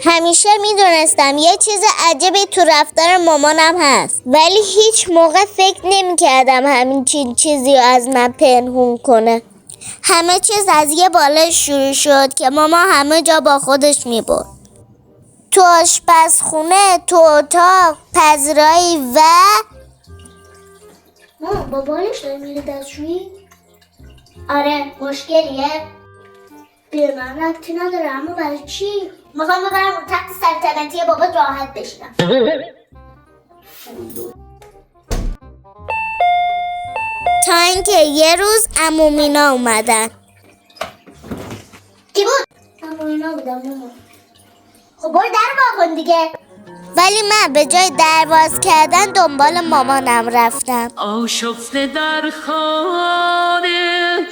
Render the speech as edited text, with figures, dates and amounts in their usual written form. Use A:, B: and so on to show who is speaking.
A: همیشه میدونستم یه چیز عجیبی تو رفتار مامانم هست، ولی هیچ موقع فکر نمیکردم همین چیزی رو از من پنهون کنه. همه چیز از یه بالا شروع شد که ماما همه جا با خودش میبرد. تو آشپزخونه، تو اتاق، پذیرایی و با بالش داری میره دستشویی؟ آره، مشکلیه؟ به من ربطی نداره، اما برای چی؟ میخوام ببرم اون تخت سلطنتی بابات راحت بشینم. تا اینکه یه روز عمو مینا اومدن. کی بود؟ عمو مینا بودم ماما. خب برو در وا کن دیگه. ولی من به جای در باز کردن دنبال مامانم رفتم.
B: آشفته در خانه